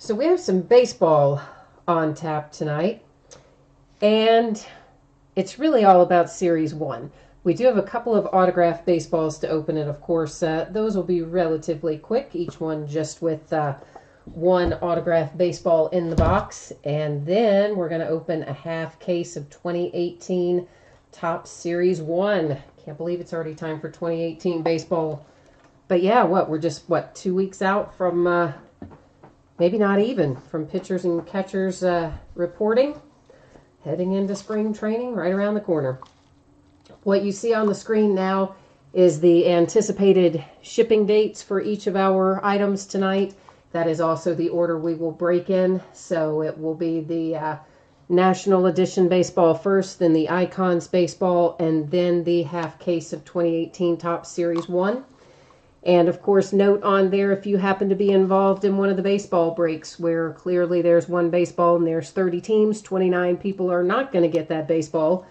So we have some baseball on tap tonight, and it's really all about Series 1. We do have a couple of autographed baseballs to open, and of course, those will be relatively quick, each one just with one autographed baseball in the box. And then we're going to open a half case of 2018 Topps Series 1. Can't believe it's already time for 2018 baseball. But yeah, we're just, 2 weeks out from, maybe not even, from pitchers and catchers reporting, heading into spring training right around the corner. What you see on the screen now is the anticipated shipping dates for each of our items tonight. That is also the order we will break in. So it will be the National Edition baseball first, then the Icons baseball, and then the half case of 2018 Topps Series 1. And of course, note on there if you happen to be involved in one of the baseball breaks where clearly there's one baseball and there's 30 teams, 29 people are not going to get that baseball.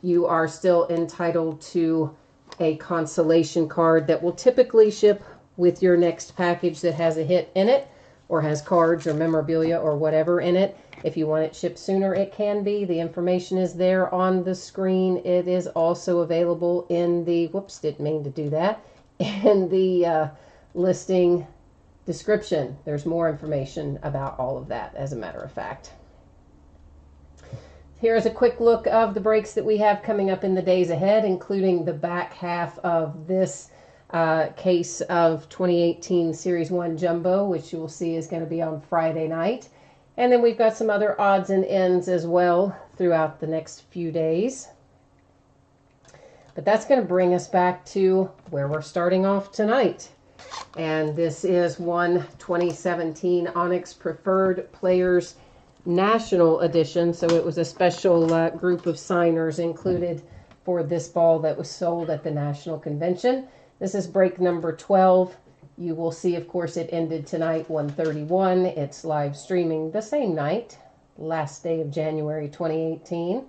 You are still entitled to a consolation card that will typically ship with your next package that has a hit in it or has cards or memorabilia or whatever in it. If you want it shipped sooner, it can be. The information is there on the screen. It is also available in the, whoops, didn't mean to do that, in the listing description. There's more information about all of that, as a matter of fact. Here's a quick look of the breaks that we have coming up in the days ahead, including the back half of this case of 2018 Series 1 Jumbo, which you will see is going to be on Friday night. And then we've got some other odds and ends as well throughout the next few days. But that's going to bring us back to where we're starting off tonight. And this is one 2017 Onyx Preferred Players National Edition. So it was a special group of signers included for this ball that was sold at the National Convention. This is break number 12. You will see, of course, it ended tonight, 1:31. It's live streaming the same night, last day of January 2018.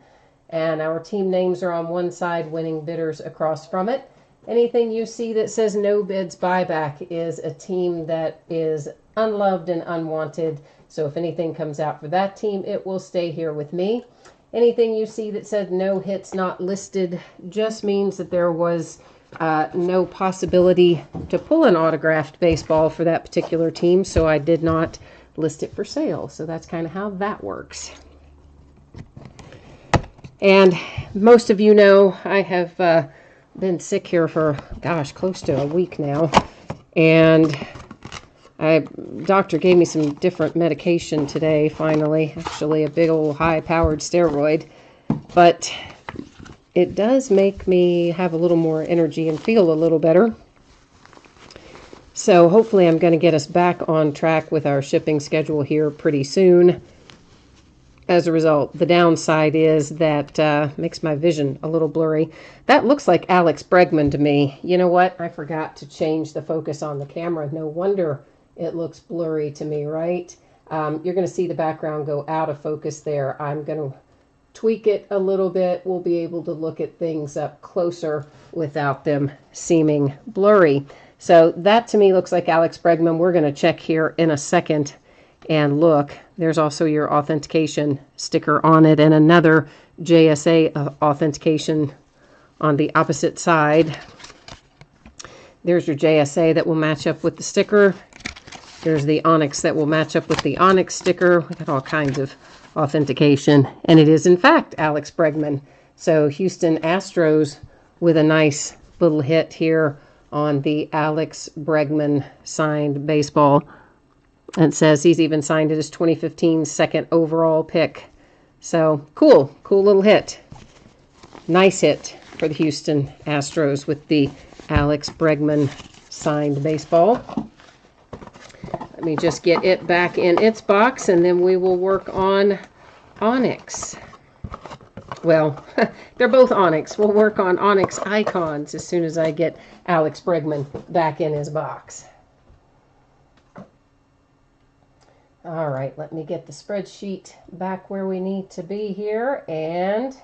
And our team names are on one side, winning bidders across from it. Anything you see that says no bids buyback is a team that is unloved and unwanted. So if anything comes out for that team, it will stay here with me. Anything you see that said no hits not listed just means that there was no possibility to pull an autographed baseball for that particular team. So I did not list it for sale. So that's kind of how that works. And most of you know I have been sick here for, gosh, close to a week now. And doctor gave me some different medication today, finally. Actually, a big old high-powered steroid. But it does make me have a little more energy and feel a little better. So hopefully I'm going to get us back on track with our shipping schedule here pretty soon. As a result, the downside is that makes my vision a little blurry. That looks like Alex Bregman to me. You know what? I forgot to change the focus on the camera. No wonder it looks blurry to me, right? You're going to see the background go out of focus there. I'm going to tweak it a little bit. We'll be able to look at things up closer without them seeming blurry. So that to me looks like Alex Bregman. We're going to check here in a second and look. There's also your authentication sticker on it and another JSA authentication on the opposite side. There's your JSA that will match up with the sticker. There's the Onyx that will match up with the Onyx sticker. We got all kinds of authentication. And it is, in fact, Alex Bregman. So Houston Astros with a nice little hit here on the Alex Bregman signed baseball. And it says he's even signed it as 2015 second overall pick. So cool little hit. Nice hit for the Houston Astros with the Alex Bregman signed baseball. Let me just get it back in its box and then we will work on Onyx. Well, they're both Onyx. We'll work on Onyx Icons as soon as I get Alex Bregman back in his box. All right, let me get the spreadsheet back where we need to be here, and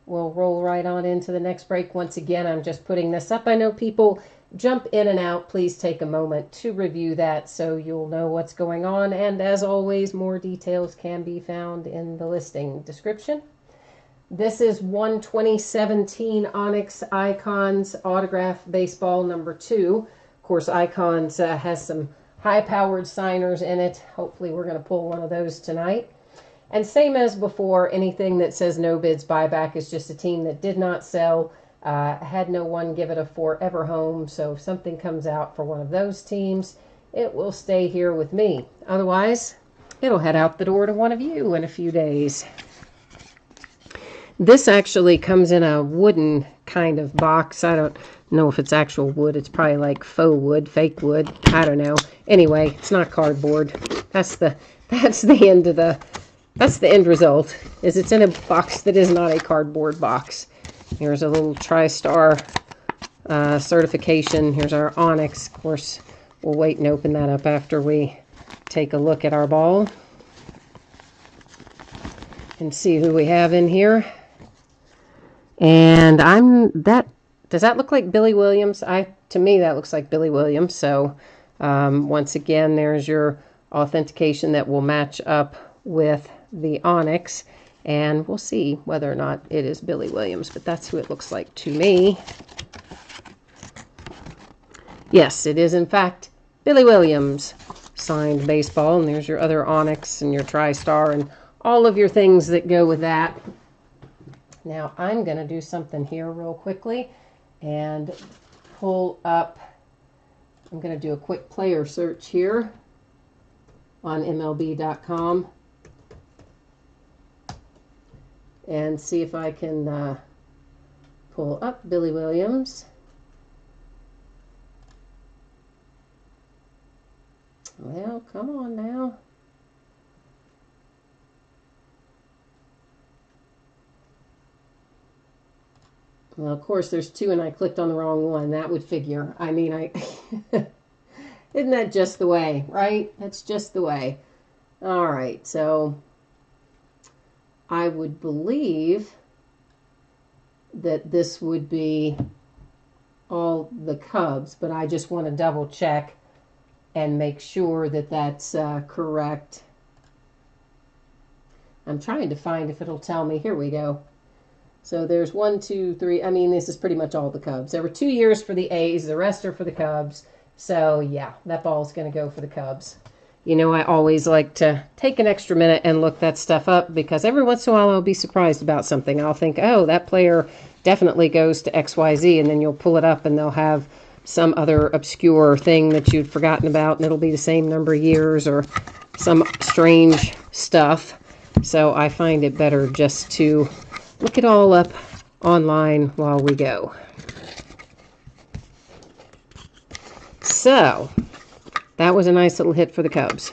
we'll roll right on into the next break. Once again, I'm just putting this up. I know people jump in and out. Please take a moment to review that so you'll know what's going on. And as always, more details can be found in the listing description. This is 2017 Onyx Icons Autograph Baseball number 2. Of course, Icons has some high-powered signers in it. Hopefully we're going to pull one of those tonight. And same as before, anything that says no bids buyback is just a team that did not sell, had no one give it a forever home. So if something comes out for one of those teams, it will stay here with me. Otherwise, it'll head out the door to one of you in a few days. This actually comes in a wooden kind of box. I don't know if it's actual wood. It's probably like faux wood, fake wood. I don't know. Anyway, it's not cardboard. That's the end of the... That's the end result, is it's in a box that is not a cardboard box. Here's a little TriStar certification. Here's our Onyx. Of course, we'll wait and open that up after we take a look at our ball and see who we have in here. And does that look like Billy Williams? To me, that looks like Billy Williams. So once again, there's your authentication that will match up with the Onyx, and we'll see whether or not it is Billy Williams, but that's who it looks like to me. Yes, it is in fact Billy Williams signed baseball, and there's your other Onyx and your TriStar and all of your things that go with that. Now I'm going to do something here real quickly and pull up, I'm going to do a quick player search here on MLB.com and see if I can pull up Billy Williams. Well, come on now. Well, of course, there's 2 and I clicked on the wrong one. That would figure. I mean, isn't that just the way, right? That's just the way. All right, so I would believe that this would be all the Cubs, but I just want to double check and make sure that that's correct. I'm trying to find if it'll tell me. Here we go. So there's 1, 2, 3. I mean, this is pretty much all the Cubs. There were 2 years for the A's. The rest are for the Cubs. So, yeah, that ball's going to go for the Cubs. You know, I always like to take an extra minute and look that stuff up because every once in a while I'll be surprised about something. I'll think, oh, that player definitely goes to XYZ, and then you'll pull it up and they'll have some other obscure thing that you'd forgotten about, and it'll be the same number of years or some strange stuff. So I find it better just to look it all up online while we go. So that was a nice little hit for the Cubs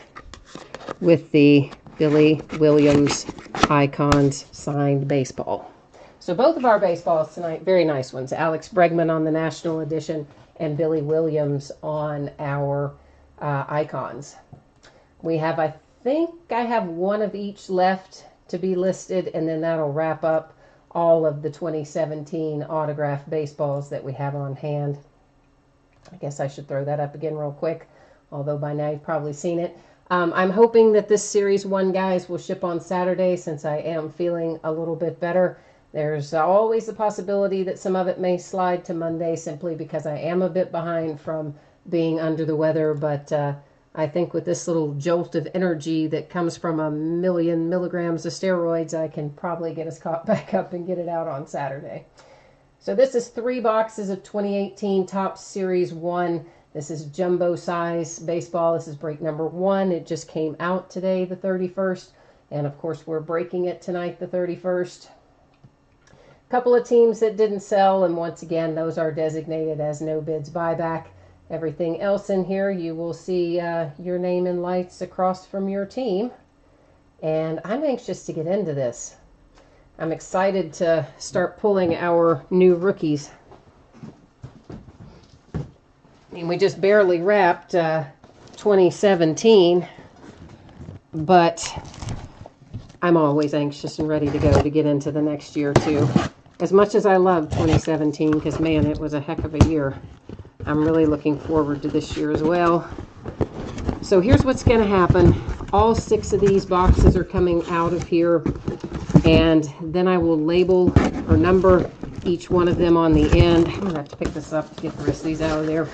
with the Billy Williams Icons signed baseball. So both of our baseballs tonight, very nice ones. Alex Bregman on the National Edition and Billy Williams on our Icons. We have, I think I have one of each left to be listed, and then that'll wrap up all of the 2017 autograph baseballs that we have on hand. I guess I should throw that up again real quick, although by now you've probably seen it. I'm hoping that this Series 1, guys, will ship on Saturday since I am feeling a little bit better. There's always the possibility that some of it may slide to Monday simply because I am a bit behind from being under the weather, but I think with this little jolt of energy that comes from 1,000,000 milligrams of steroids, I can probably get us caught back up and get it out on Saturday. So this is 3 boxes of 2018 Topps Series 1. This is jumbo size baseball. This is break number 1. It just came out today, the 31st. And of course, we're breaking it tonight, the 31st. A couple of teams that didn't sell, and once again, those are designated as no bids buyback. Everything else in here, you will see your name in lights across from your team. And I'm anxious to get into this. I'm excited to start pulling our new rookies. I mean, we just barely wrapped 2017, but I'm always anxious and ready to go to get into the next year too. As much as I love 2017, because man, it was a heck of a year, I'm really looking forward to this year as well. So here's what's going to happen. All 6 of these boxes are coming out of here, and then I will label or number each one of them on the end. I'm going to have to pick this up to get the rest of these out of there.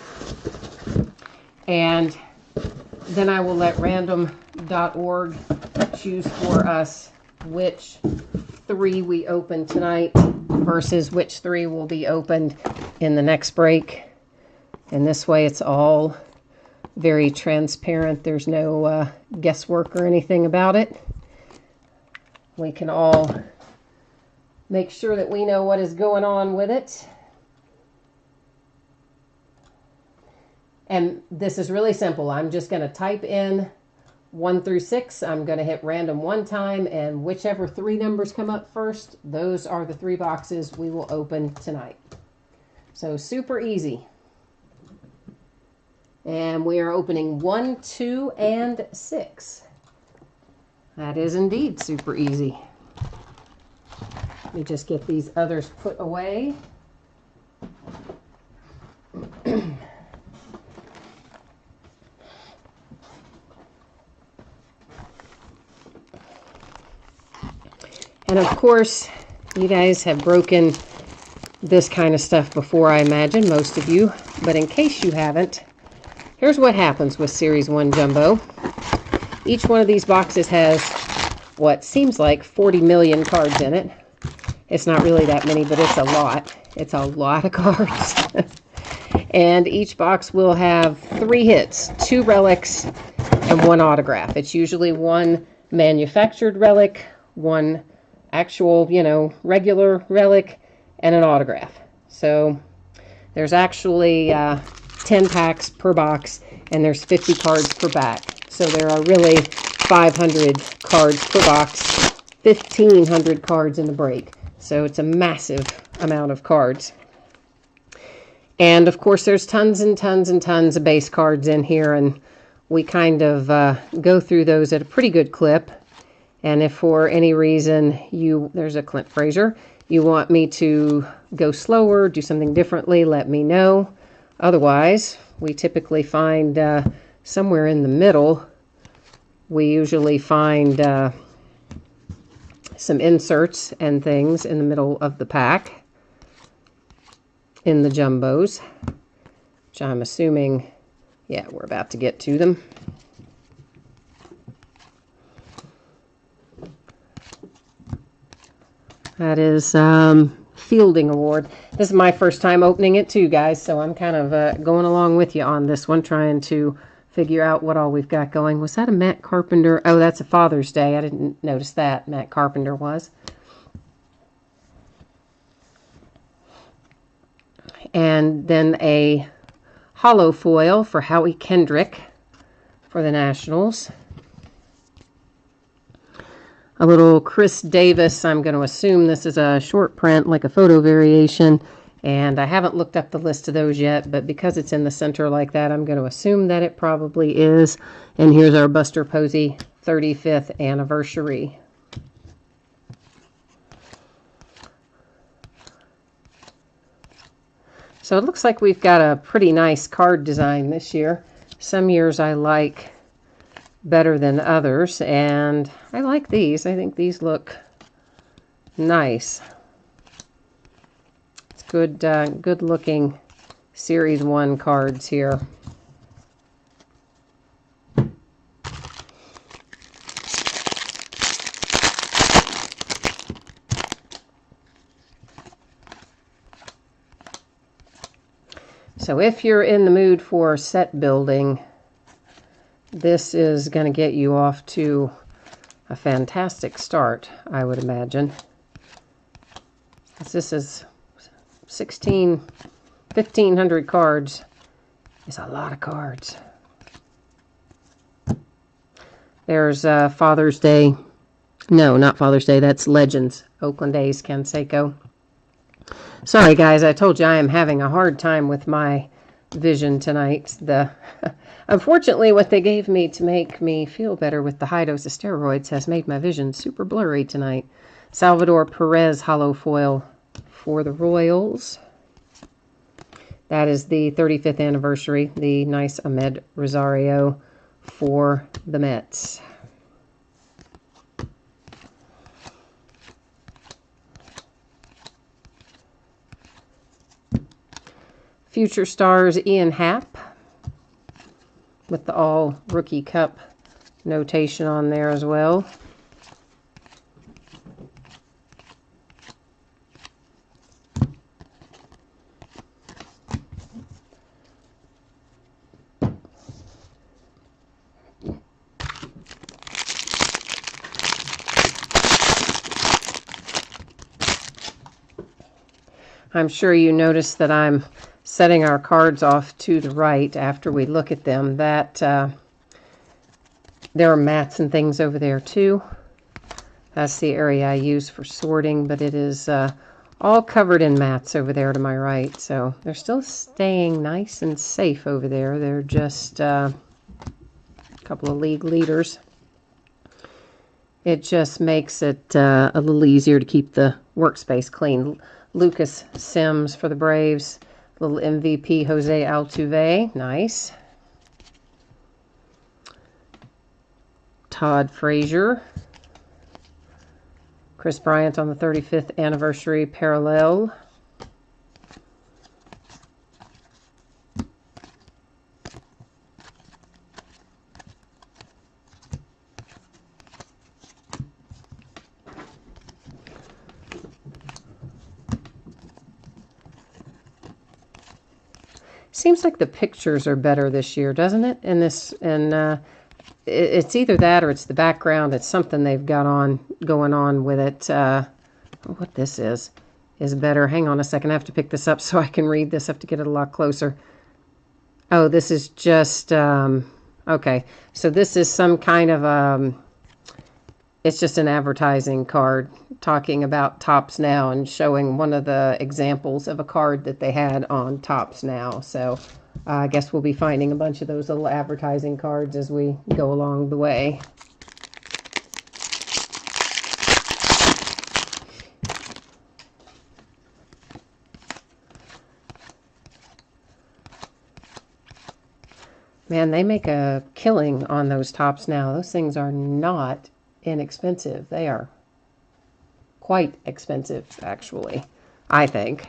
And then I will let random.org choose for us which 3 we open tonight versus which 3 will be opened in the next break. And this way it's all very transparent. There's no guesswork or anything about it. We can all make sure that we know what is going on with it. And this is really simple. I'm just going to type in 1 through 6. I'm going to hit random 1 time, and whichever 3 numbers come up first, those are the 3 boxes we will open tonight. So super easy. And we are opening 1, 2, and 6. That is indeed super easy. Let me just get these others put away. And of course, you guys have broken this kind of stuff before, I imagine, most of you. But in case you haven't, here's what happens with Series 1 Jumbo. Each one of these boxes has what seems like 40 million cards in it. It's not really that many, but it's a lot. It's a lot of cards. And each box will have 3 hits, 2 relics, and 1 autograph. It's usually 1 manufactured relic, 1 actual, regular relic, and an autograph. So there's actually 10 packs per box, and there's 50 cards per pack. So there are really 500 cards per box, 1,500 cards in the break. So it's a massive amount of cards. And of course there's tons and tons and tons of base cards in here, and we kind of go through those at a pretty good clip. And if for any reason there's a Clint Fraser, you want me to go slower, do something differently, let me know. Otherwise, we typically find somewhere in the middle, we usually find some inserts and things in the middle of the pack in the jumbos, which I'm assuming, yeah, we're about to get to them. That is Fielding Award. This is my first time opening it too, guys, so I'm kind of going along with you on this one, trying to figure out what all we've got going. Was that a Matt Carpenter? Oh, that's a Father's Day. I didn't notice that. Matt Carpenter was. And then a hollow foil for Howie Kendrick for the Nationals. A little Chris Davis. I'm going to assume this is a short print, like a photo variation. And I haven't looked up the list of those yet, but because it's in the center like that, I'm going to assume that it probably is. And here's our Buster Posey 35th anniversary. So it looks like we've got a pretty nice card design this year. Some years I like better than others, and I like these. I think these look nice. It's good, good looking Series 1 cards here. So if you're in the mood for set building, this is going to get you off to a fantastic start, I would imagine. This is 1,500 cards. It's a lot of cards. There's Father's Day. No, not Father's Day. That's Legends. Oakland A's Canseco. Sorry, guys. I told you I am having a hard time with my vision tonight. Unfortunately, what they gave me to make me feel better with the high dose of steroids has made my vision super blurry tonight. Salvador Perez hollow foil for the Royals. That is the 35th anniversary, the nice Ahmed Rosario for the Mets. Future Stars Ian Happ with the All Rookie Cup notation on there as well. I'm sure you noticed that I'm setting our cards off to the right after we look at them. That there are mats and things over there too. That's the area I use for sorting, but it is all covered in mats over there to my right. So they're still staying nice and safe over there. They're just a couple of league leaders. It just makes it a little easier to keep the workspace clean. Lucas Sims for the Braves. Little MVP Jose Altuve. Nice. Todd Frazier. Chris Bryant on the 35th anniversary parallel. Seems like the pictures are better this year, doesn't it? In this, and it's either that or it's the background. It's something they've got going on with it. What this is better. Hang on a second. I have to pick this up so I can read this. I have to get it a lot closer. Oh, this is just okay. So this is some kind of it's just an advertising card talking about Topps Now and showing one of the examples of a card that they had on Topps Now. So I guess we'll be finding a bunch of those little advertising cards as we go along the way. Man, they make a killing on those Topps Now. Those things are not inexpensive. They are quite expensive, actually, I think.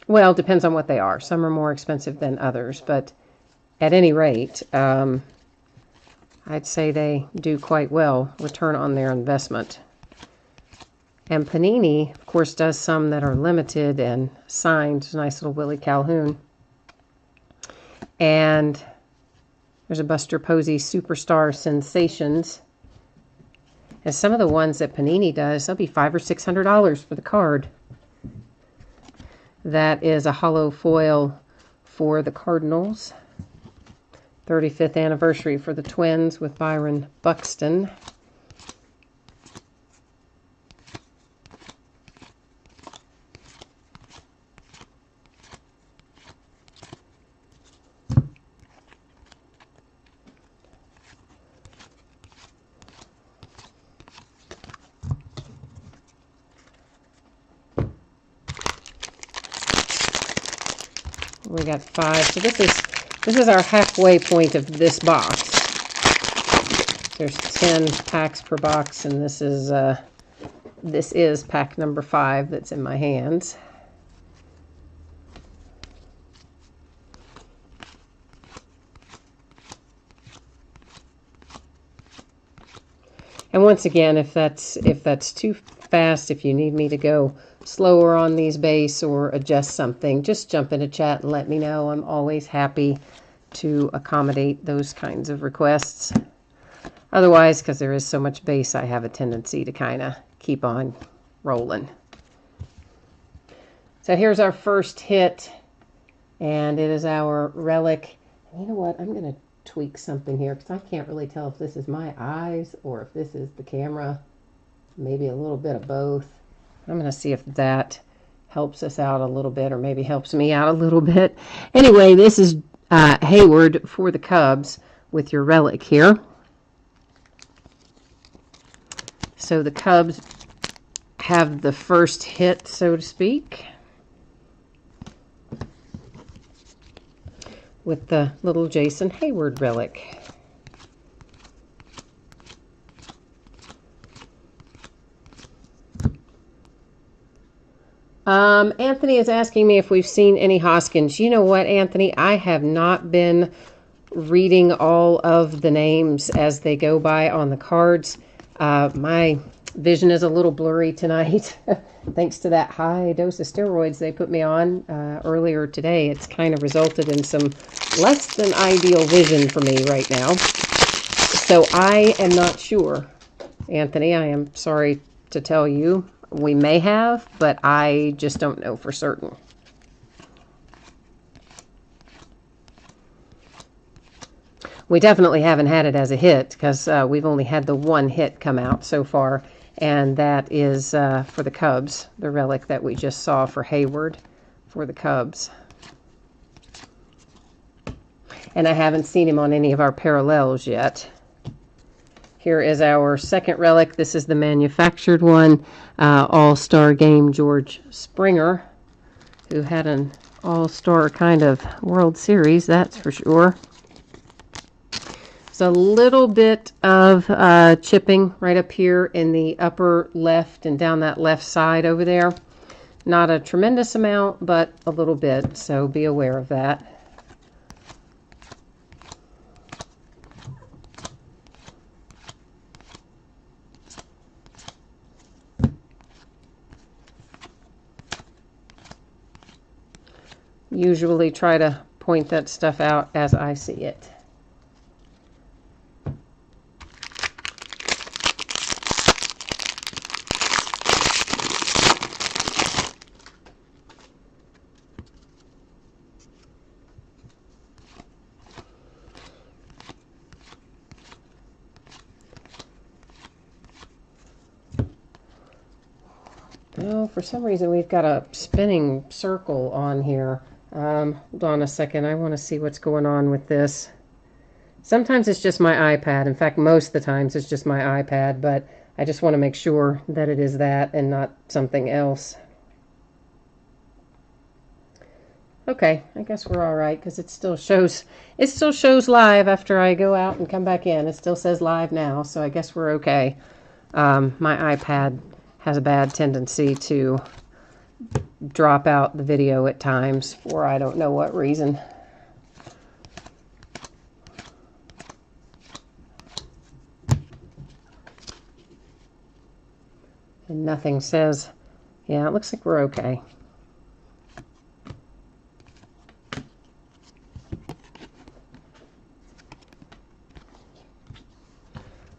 Well, depends on what they are. Some are more expensive than others, but at any rate, I'd say they do quite well return on their investment. And Panini, of course, does some that are limited and signed. Nice little Willie Calhoun. And there's a Buster Posey Superstar Sensations. And some of the ones that Panini does, they'll be $500 or $600 for the card. That is a hollow foil for the Cardinals. 35th anniversary for the Twins with Byron Buxton. We got 5. So this is our halfway point of this box. There's 10 packs per box, and this is pack number 5 that's in my hands. And once again, if that's too fast, if you need me to go slower on these base or adjust something, just jump into chat and let me know. I'm always happy to accommodate those kinds of requests. Otherwise, because there is so much base, I have a tendency to kind of keep on rolling. So here's our first hit, and it is our relic. And you know what? I'm going to tweak something here because I can't really tell if this is my eyes or if this is the camera. Maybe a little bit of both. I'm going to see if that helps us out a little bit or maybe helps me out a little bit. Anyway, this is Hayward for the Cubs with your relic here. So the Cubs have the first hit, so to speak, with the little Jason Hayward relic. Anthony is asking me if we've seen any Hoskins. You know what, Anthony? I have not been reading all of the names as they go by on the cards. My vision is a little blurry tonight. Thanks to that high dose of steroids they put me on earlier today. It's kind of resulted in some less than ideal vision for me right now. So I am not sure, Anthony. I am sorry to tell you. We may have, but I just don't know for certain. We definitely haven't had it as a hit because we've only had the one hit come out so far, and that is for the Cubs, the relic that we just saw for Hayward for the Cubs. And I haven't seen him on any of our parallels yet. Here is our second relic. This is the manufactured one. All-Star Game George Springer, who had an all-star kind of World Series, that's for sure. There's a little bit of chipping right up here in the upper left and down that left side over there. Not a tremendous amount, but a little bit, so be aware of that. Usually try to point that stuff out as I see it. Oh, for some reason we've got a spinning circle on here. Hold on a second. I want to see what's going on with this. Sometimes it's just my iPad. In fact, most of the times it's just my iPad, but I just want to make sure that it is that and not something else. Okay, I guess we're all right because it still shows live after I go out and come back in. It still says live now, so I guess we're okay. My iPad has a bad tendency to drop out the video at times for I don't know what reason. And nothing says, yeah, it looks like we're okay.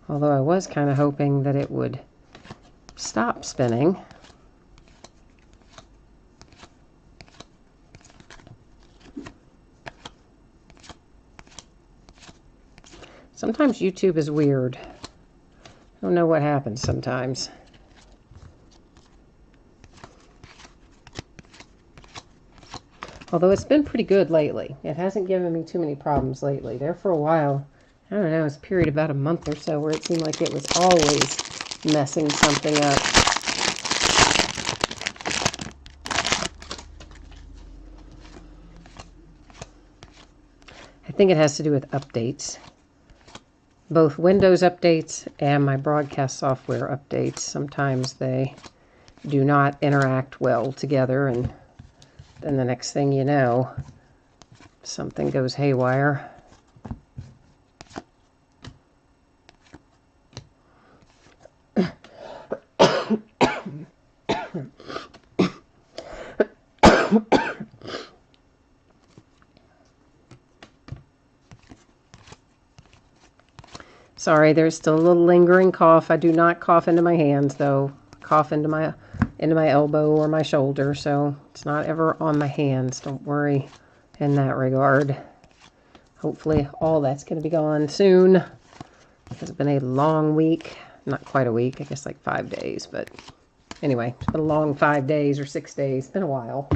Although I was kind of hoping that it would stop spinning. Sometimes YouTube is weird. I don't know what happens sometimes. Although it's been pretty good lately. It hasn't given me too many problems lately. There for a while, I don't know, it was a period about a month or so where it seemed like it was always messing something up. I think it has to do with updates. Both Windows updates and my broadcast software updates. Sometimes they do not interact well together, and then the next thing you know, something goes haywire. Sorry, there's still a little lingering cough. I do not cough into my hands, though. I cough into my elbow or my shoulder, so it's not ever on my hands. Don't worry in that regard. Hopefully all that's going to be gone soon. It's been a long week. Not quite a week, I guess like 5 days, but anyway, it's been a long 5 days or 6 days. It's been a while.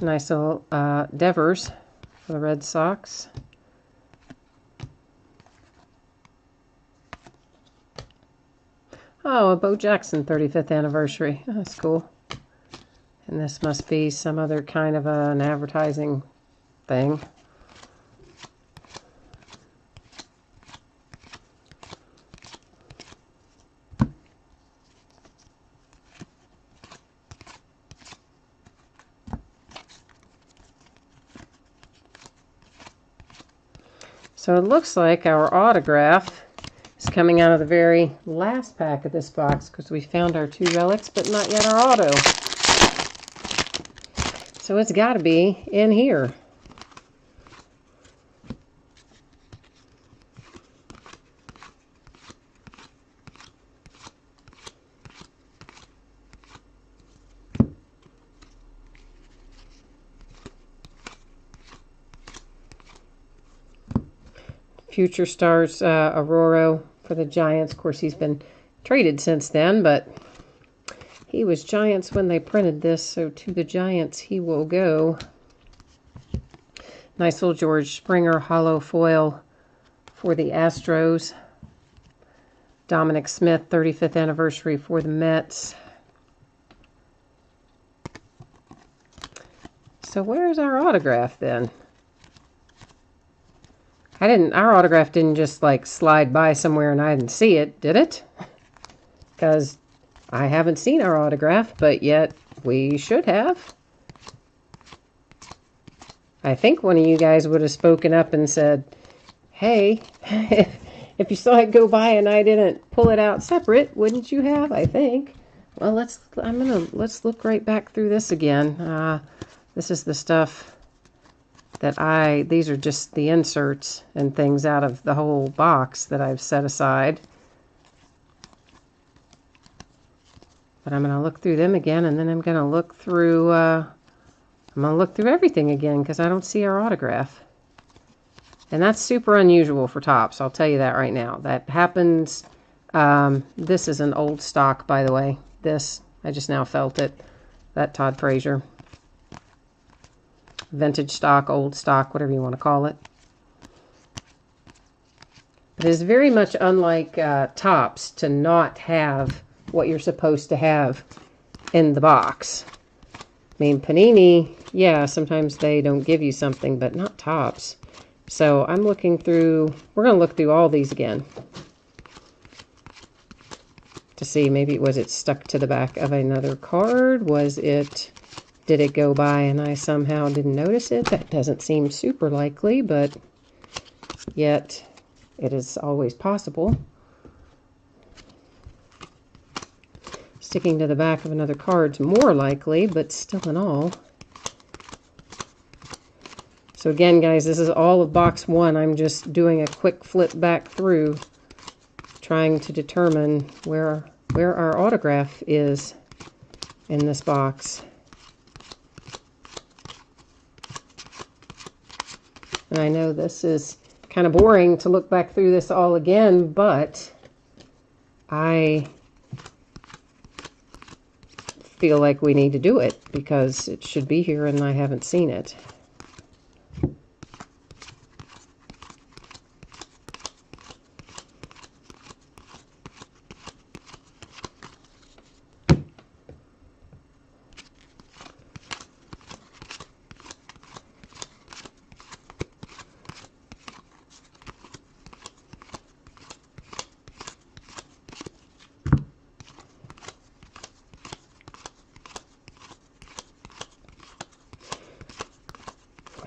Nice little Devers for the Red Sox. Oh, a Bo Jackson 35th anniversary. Oh, that's cool. And this must be some other kind of an advertising thing. So it looks like our autograph is coming out of the very last pack of this box because we found our 2 relics, but not yet our auto. So it's got to be in here. Future Stars Aurora for the Giants. Of course, he's been traded since then, but he was Giants when they printed this, so to the Giants he will go. Nice little George Springer hollow foil for the Astros. Dominic Smith, 35th anniversary for the Mets. So where's our autograph then? Our autograph didn't just like slide by somewhere and I didn't see it, did it? Because I haven't seen our autograph, but yet we should have. I think one of you guys would have spoken up and said, hey, if you saw it go by and I didn't pull it out separate, wouldn't you have? I think. Well, let's look right back through this again. This is the stuff that these are just the inserts and things out of the whole box that I've set aside. But I'm going to look through them again, and then I'm going to look through, everything again because I don't see our autograph. And that's super unusual for Topps, I'll tell you that right now. That happens. This is an old stock, by the way. This, I just now felt it. That Todd Frazier. Vintage stock, old stock, whatever you want to call it. It is very much unlike Topps to not have what you're supposed to have in the box. I mean, Panini, yeah, sometimes they don't give you something, but not Topps. So I'm looking through, we're going to look through all these again to see, maybe was it stuck to the back of another card? Did it go by and I somehow didn't notice it? That doesn't seem super likely, but yet it is always possible. Sticking to the back of another card's more likely, but still in all. So again, guys, this is all of box 1. I'm just doing a quick flip back through, trying to determine where our autograph is in this box. And I know this is kind of boring to look back through this all again, but I feel like we need to do it because it should be here and I haven't seen it.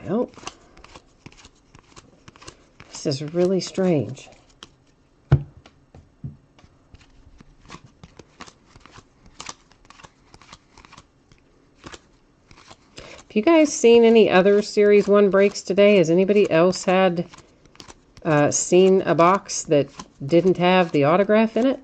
Well, this is really strange. Have you guys seen any other Series 1 breaks today? Has anybody else had seen a box that didn't have the autograph in it?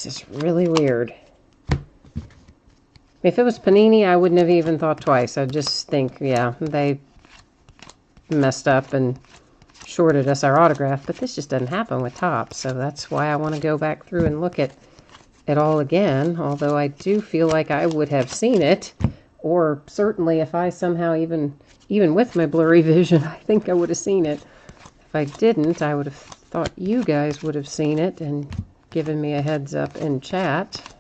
This is really weird. If it was Panini, I wouldn't have even thought twice. I'd just think, yeah, they messed up and shorted us our autograph. But this just doesn't happen with Topps. So that's why I want to go back through and look at it all again. Although I do feel like I would have seen it. Or certainly if I somehow, even with my blurry vision, I think I would have seen it. If I didn't, I would have thought you guys would have seen it and given me a heads up in chat.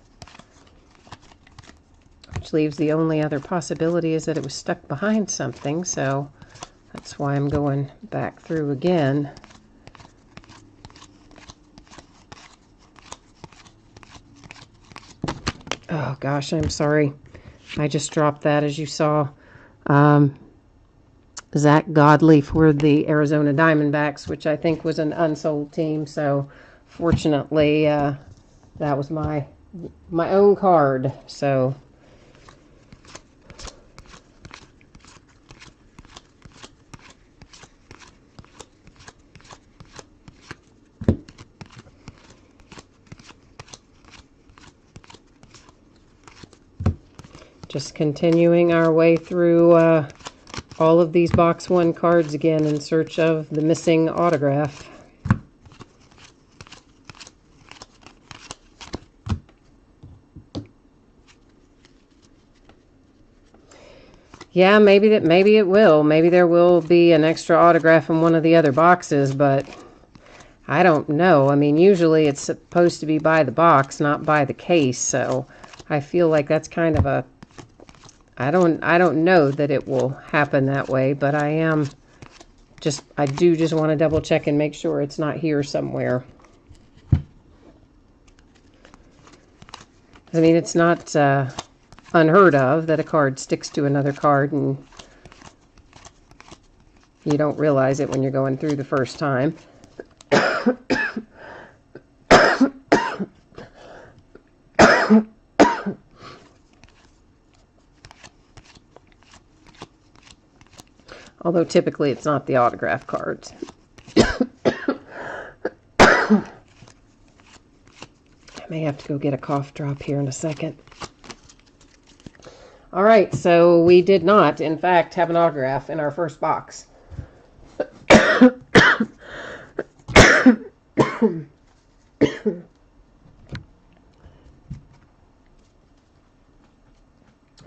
Which leaves the only other possibility is that it was stuck behind something, so that's why I'm going back through again. Oh gosh, I'm sorry. I just dropped that, as you saw. Zach Godley for the Arizona Diamondbacks, which I think was an unsold team, so fortunately that was my own card. So just continuing our way through all of these box one cards again in search of the missing autograph. Yeah, maybe it will. Maybe there will be an extra autograph in one of the other boxes, but I don't know. I mean, usually it's supposed to be by the box, not by the case, so I feel like that's kind of a I don't know that it will happen that way, but I do just want to double check and make sure it's not here somewhere. I mean, it's not unheard of that a card sticks to another card and you don't realize it when you're going through the first time. Although typically it's not the autograph cards. I may have to go get a cough drop here in a second. All right, so we did not, in fact, have an autograph in our first box.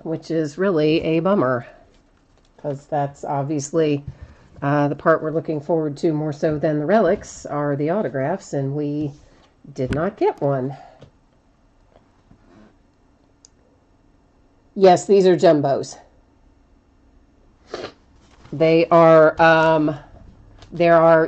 Which is really a bummer, because that's obviously the part we're looking forward to more so than the relics are the autographs, and we did not get one. Yes, these are jumbos. They are,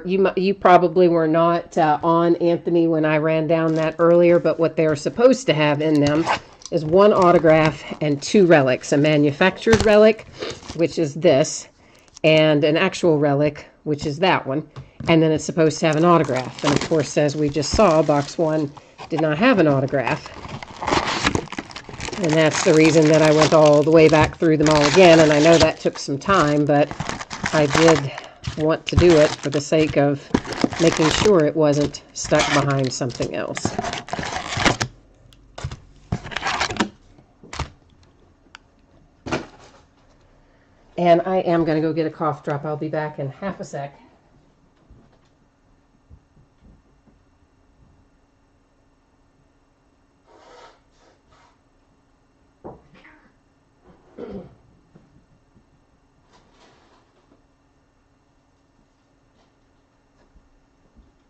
you probably were not on, Anthony, when I ran down that earlier, but what they're supposed to have in them is one autograph and two relics. A manufactured relic, which is this, and an actual relic, which is that one. And then it's supposed to have an autograph. And of course, as we just saw, box one did not have an autograph. And that's the reason that I went all the way back through them all again. And I know that took some time, but I did want to do it for the sake of making sure it wasn't stuck behind something else. And I am going to go get a cough drop. I'll be back in half a sec.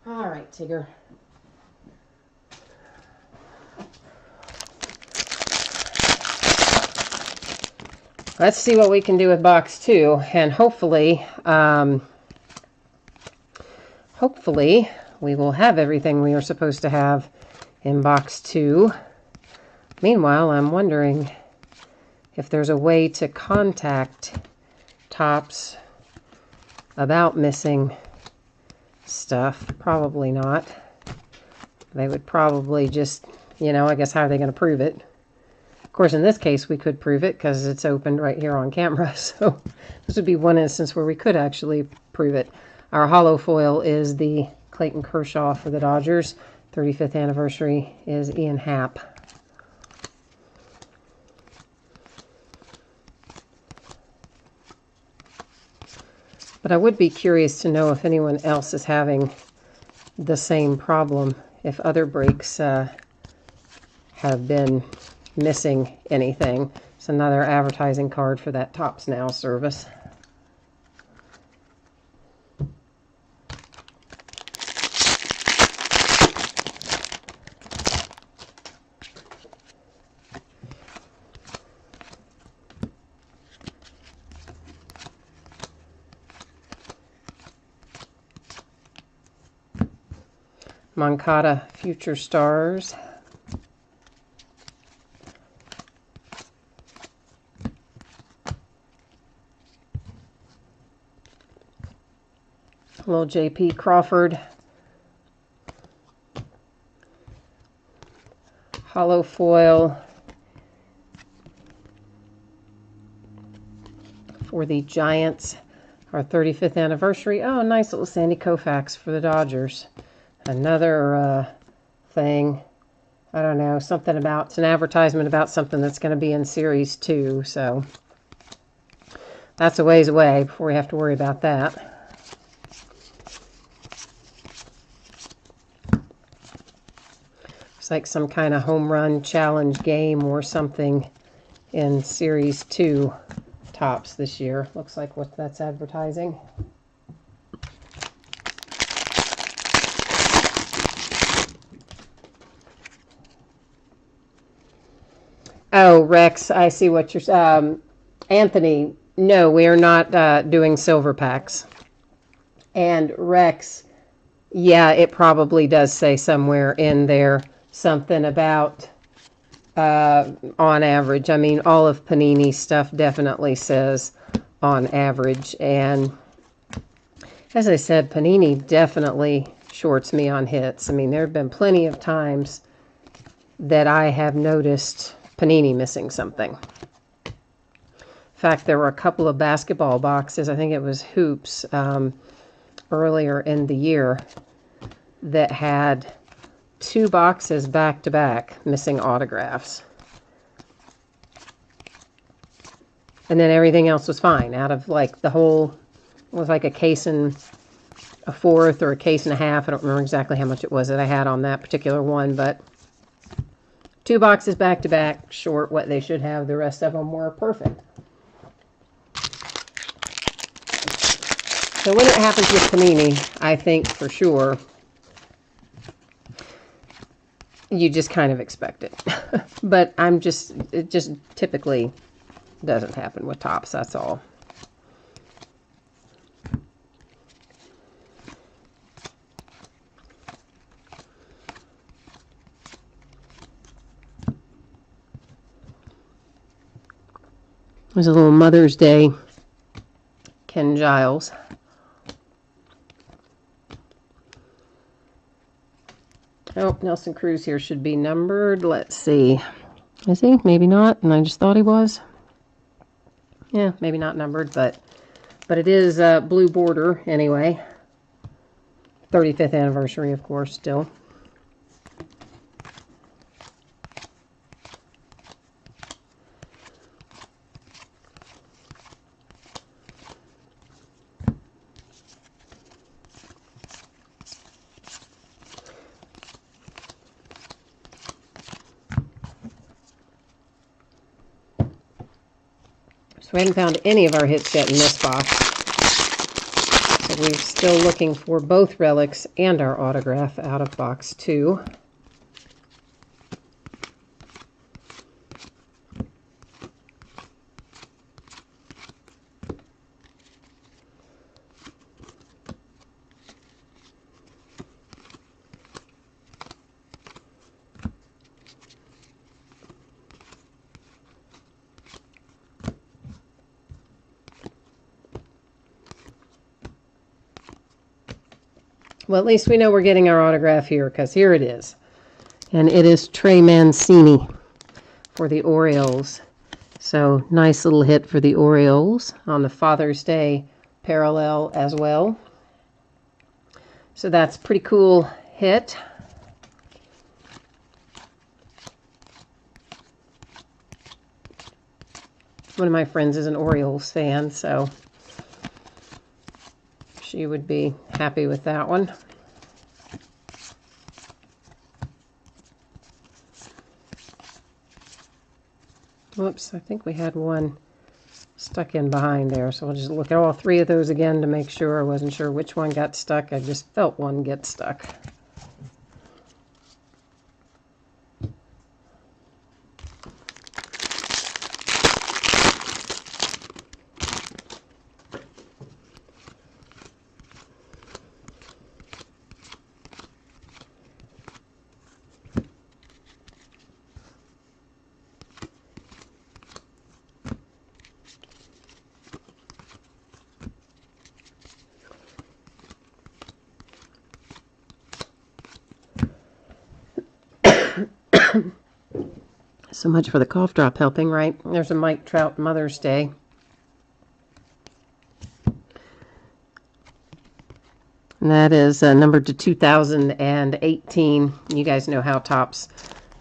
All right, Tigger. Let's see what we can do with box two, and hopefully we will have everything we are supposed to have in box two. Meanwhile, I'm wondering if there's a way to contact Topps about missing stuff. Probably not. They would probably just, I guess, how are they going to prove it? Of course, in this case, we could prove it because it's opened right here on camera. So this would be one instance where we could actually prove it. Our hollow foil is the Clayton Kershaw for the Dodgers. 35th anniversary is Ian Happ. But I would be curious to know if anyone else is having the same problem, if other breaks have been missing anything. It's another advertising card for that Tops Now service. Moncada Future Stars. Little J.P. Crawford. Hollow foil for the Giants, our 35th anniversary. Oh, nice little Sandy Koufax for the Dodgers. Another thing, I don't know, something about, it's an advertisement about something that's going to be in Series 2, so that's a ways away before we have to worry about that. It's like some kind of home run challenge game or something in Series 2 Tops this year. Looks like what that's advertising. Oh, Rex, I see what you're Anthony, no, we are not doing silver packs. And Rex, yeah, it probably does say somewhere in there something about on average. I mean, all of Panini's stuff definitely says on average. And as I said, Panini definitely shorts me on hits. I mean, there have been plenty of times that I have noticed Panini missing something. In fact, there were a couple of basketball boxes, I think it was Hoops, earlier in the year that had 2 boxes back to back missing autographs. And then everything else was fine. Out of like the whole, it was like a case and a fourth or a case and a half. I don't remember exactly how much it was that I had on that particular one, but 2 boxes back to back, short what they should have. The rest of them were perfect. So when it happens with Panini, I think for sure you just kind of expect it. But it just typically doesn't happen with Tops, that's all. There's a little Mother's Day Ken Giles. Oh, Nelson Cruz here should be numbered. Let's see. Is he? Maybe not. And I just thought he was. Yeah, maybe not numbered, but it is blue border anyway. 35th anniversary, of course, still. So we haven't found any of our hits yet in this box. So we're still looking for both relics and our autograph out of box 2. Well, at least we know we're getting our autograph here, because here it is. And it is Trey Mancini for the Orioles. So, nice little hit for the Orioles on the Father's Day parallel as well. So that's a pretty cool hit. One of my friends is an Orioles fan, so she would be happy with that one. Whoops, I think we had one stuck in behind there, so we'll just look at all three of those again to make sure. I wasn't sure which one got stuck. I just felt one get stuck. So much for the cough drop helping, right? There's a Mike Trout Mother's Day. And that is numbered to 2018. You guys know how Topps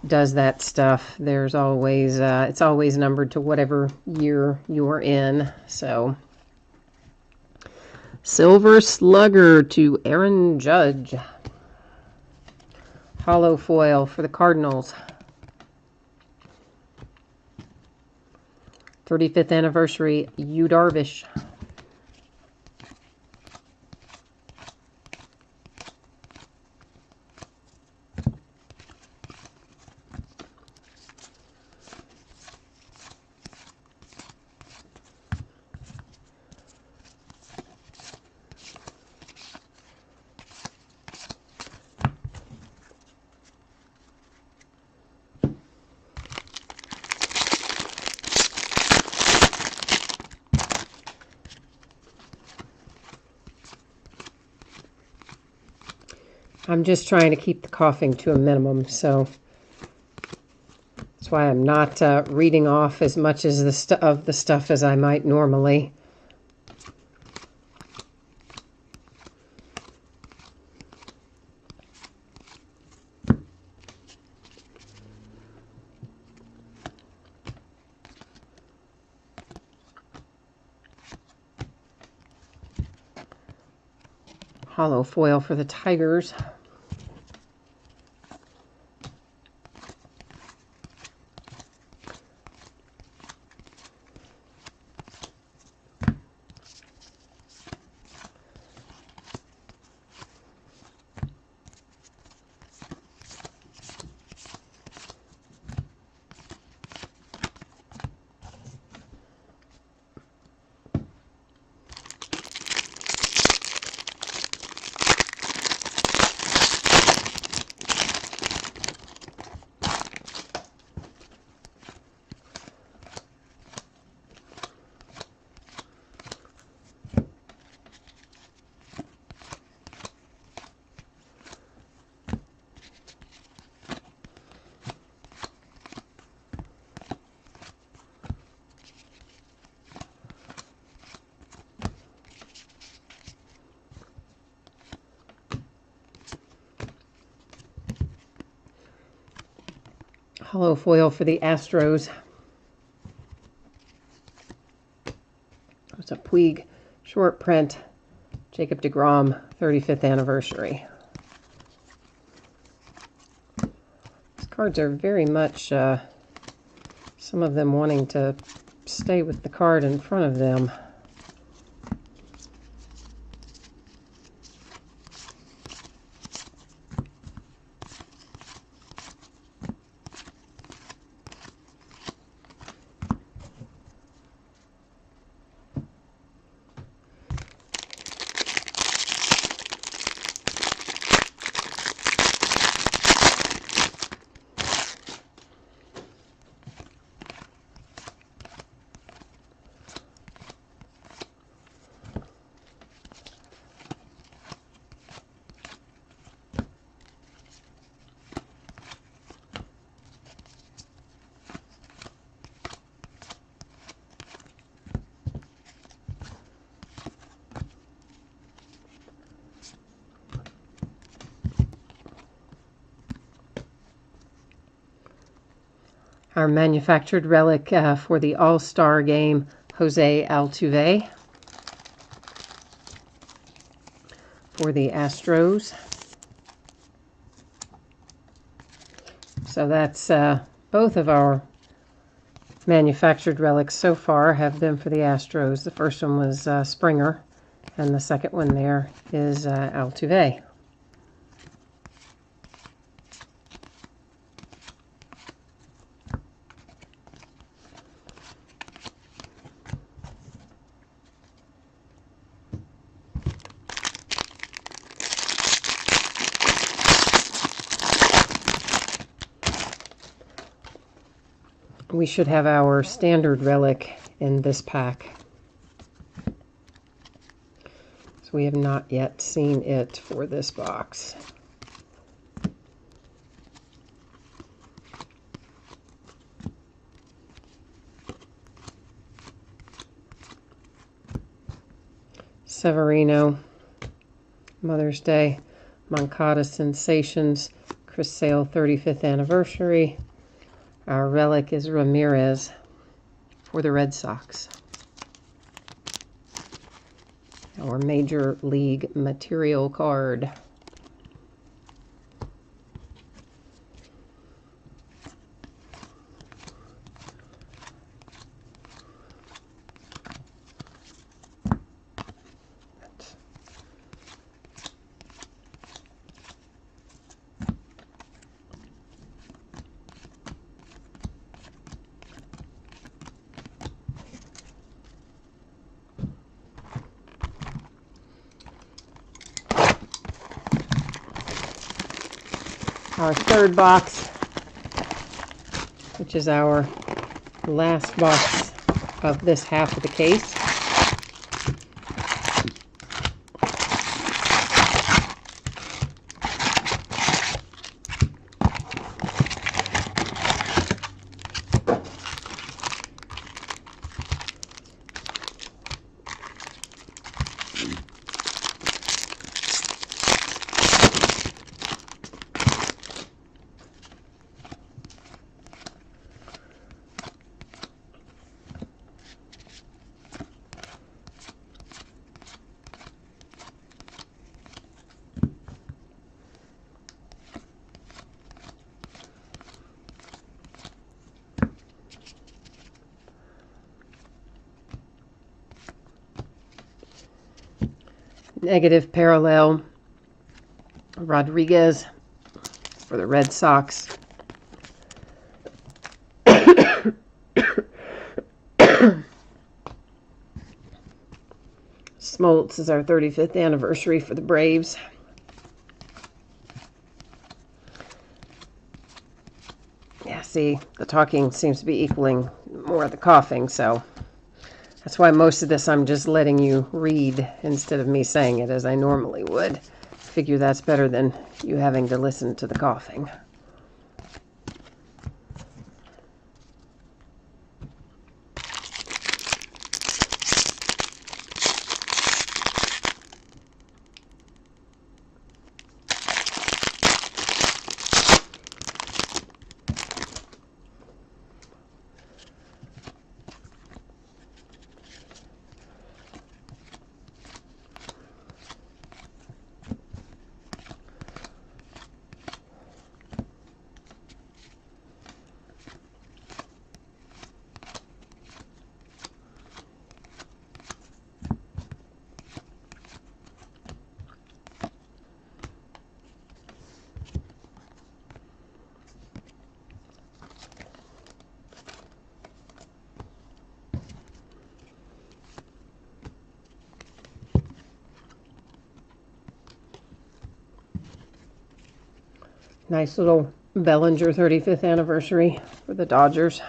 does that stuff. There's always, it's always numbered to whatever year you're in. So, Silver Slugger to Aaron Judge. Hollow foil for the Cardinals. 35th anniversary, Yu Darvish. I'm just trying to keep the coughing to a minimum, so that's why I'm not reading off as much as of the stuff as I might normally. Hollow foil for the Tigers. Hollow foil for the Astros. It's a Puig short print. Jacob deGrom, 35th anniversary. These cards are very much, some of them wanting to stay with the card in front of them. Our manufactured relic for the All-Star game, Jose Altuve for the Astros. So that's both of our manufactured relics so far have been for the Astros. The first one was Springer, and the second one there is Altuve. We should have our standard relic in this pack. So we have not yet seen it for this box. Severino, Mother's Day, Moncada Sensations, Chris Sale 35th anniversary. Our relic is Ramirez for the Red Sox. Our Major League Material card. Our third box, which is our last box of this half of the case. Negative parallel, Rodriguez for the Red Sox. Smoltz is our 35th anniversary for the Braves. Yeah, see, the talking seems to be equaling more of the coughing, so that's why most of this I'm just letting you read instead of me saying it as I normally would. Figure that's better than you having to listen to the coughing. Nice little Bellinger 35th anniversary for the Dodgers.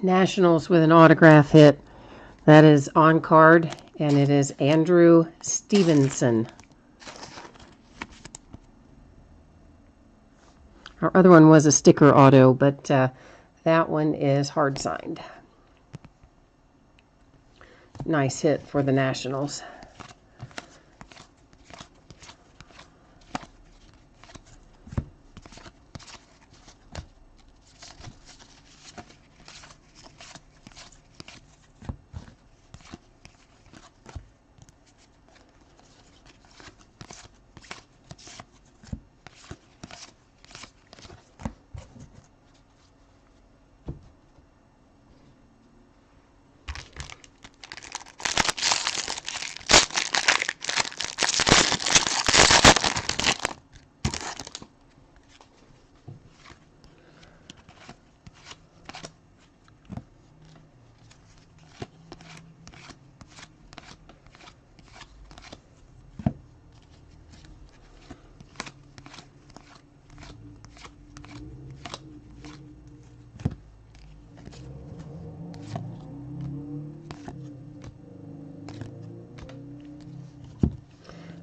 Nationals with an autograph hit. That is on card, and it is Andrew Stevenson. Our other one was a sticker auto, but that one is hard signed. Nice hit for the Nationals.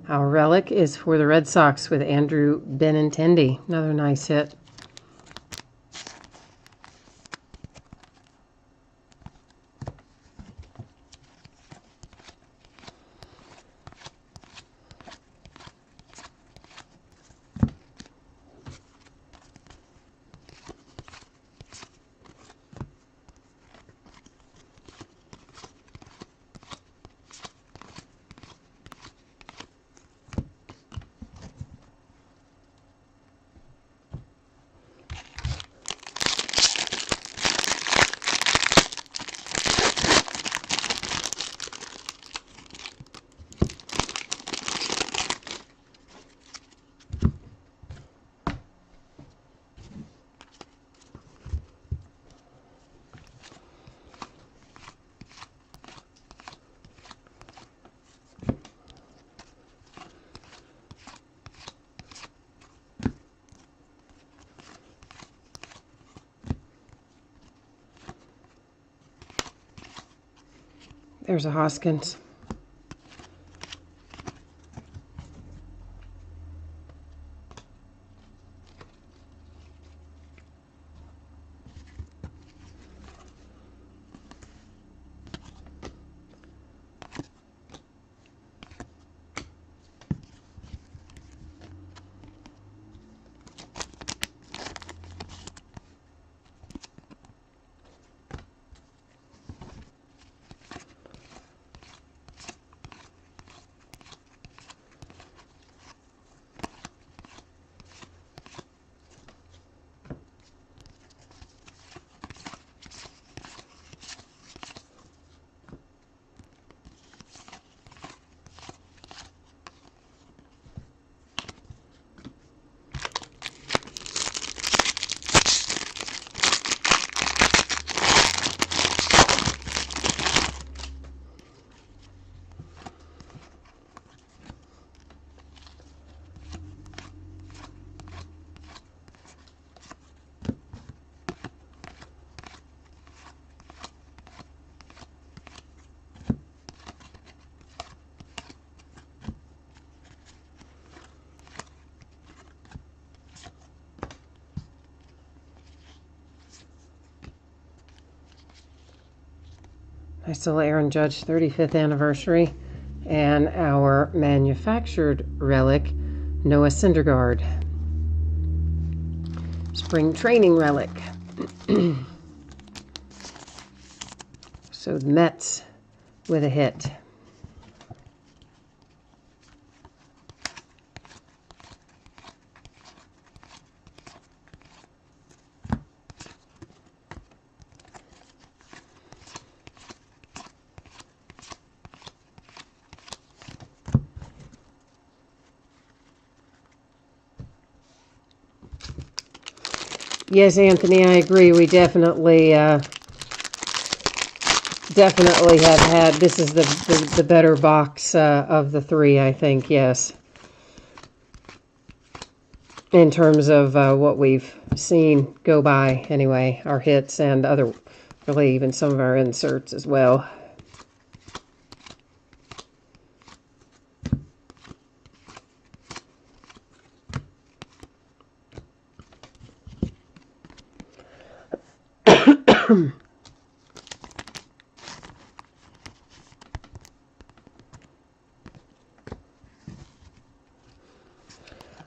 Our relic is for the Red Sox with Andrew Benintendi. Another nice hit. There's a Hoskins. Nice little Aaron Judge 35th anniversary. And our manufactured relic, Noah Syndergaard. Spring training relic. So the Mets with a hit. Yes, Anthony, I agree. We definitely have had, this is the better box of the three, I think, yes. In terms of what we've seen go by, anyway, our hits and other Really, even some of our inserts as well.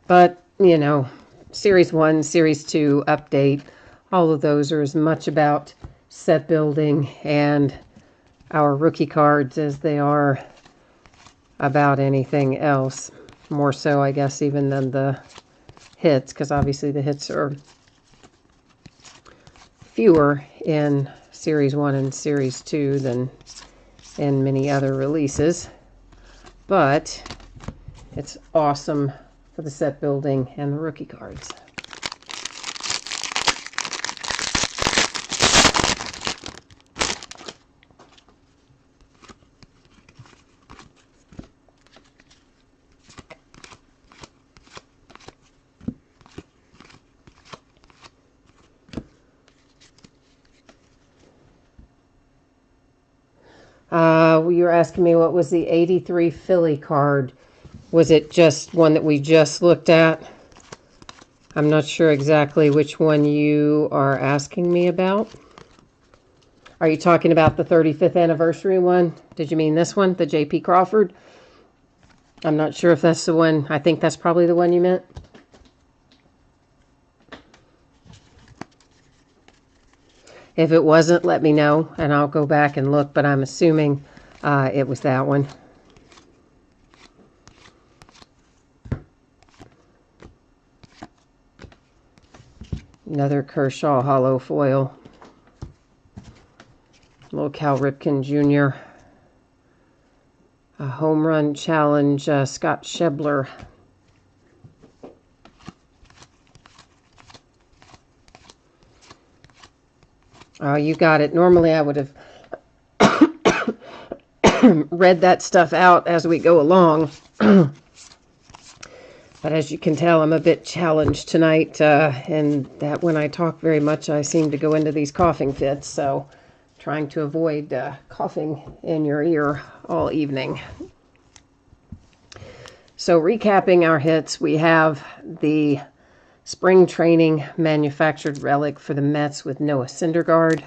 But, you know, Series 1, Series 2, Update, all of those are as much about set building and our rookie cards as they are about anything else. More so, I guess, even than the hits, because obviously the hits are fewer in Series 1 and Series 2 than in many other releases. But it's awesome for the set building and the rookie cards. You were asking me what was the 83 Philly card. Was it just one that we just looked at? I'm not sure exactly which one you are asking me about. Are you talking about the 35th anniversary one? Did you mean this one, the J.P. Crawford? I'm not sure if that's the one. I think that's probably the one you meant. If it wasn't, let me know, and I'll go back and look, but I'm assuming it was that one. Another Kershaw hollow foil. Little Cal Ripken Jr. A home run challenge, Scott Schebler. Oh, you got it. Normally I would have read that stuff out as we go along. But as you can tell, I'm a bit challenged tonight, and that when I talk very much, I seem to go into these coughing fits, so trying to avoid coughing in your ear all evening. So recapping our hits, we have the spring training manufactured relic for the Mets with Noah Syndergaard,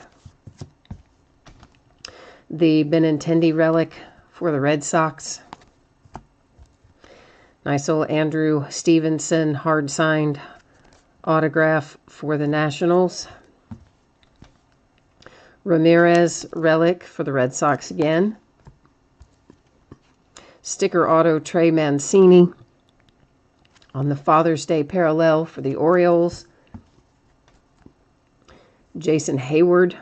the Benintendi relic for the Red Sox, nice old Andrew Stevenson hard-signed autograph for the Nationals. Ramirez relic for the Red Sox again. Sticker auto Trey Mancini on the Father's Day parallel for the Orioles. Jason Hayward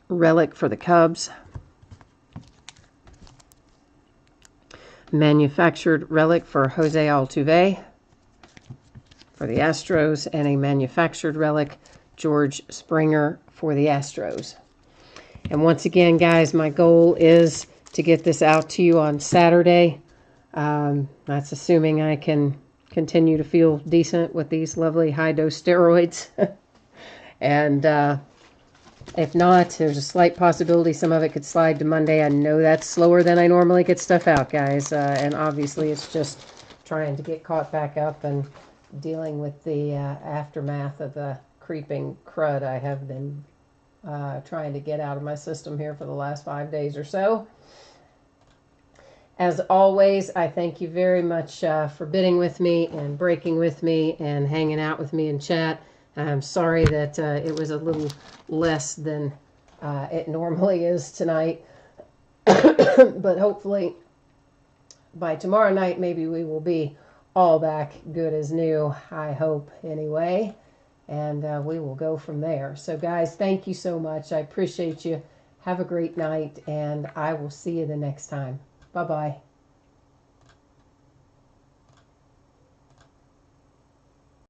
relic for the Cubs. Manufactured relic for Jose Altuve for the Astros, and a manufactured relic George Springer for the Astros. And once again, guys, my goal is to get this out to you on Saturday. That's assuming I can continue to feel decent with these lovely high-dose steroids. And if not, there's a slight possibility some of it could slide to Monday. I know that's slower than I normally get stuff out, guys. And obviously it's just trying to get caught back up and dealing with the aftermath of the creeping crud I have been trying to get out of my system here for the last 5 days or so. As always, I thank you very much for bidding with me and breaking with me and hanging out with me in chat. I'm sorry that it was a little less than it normally is tonight. But hopefully by tomorrow night, maybe we will be all back good as new. I hope anyway. And we will go from there. So guys, thank you so much. I appreciate you. Have a great night, and I will see you the next time. Bye-bye.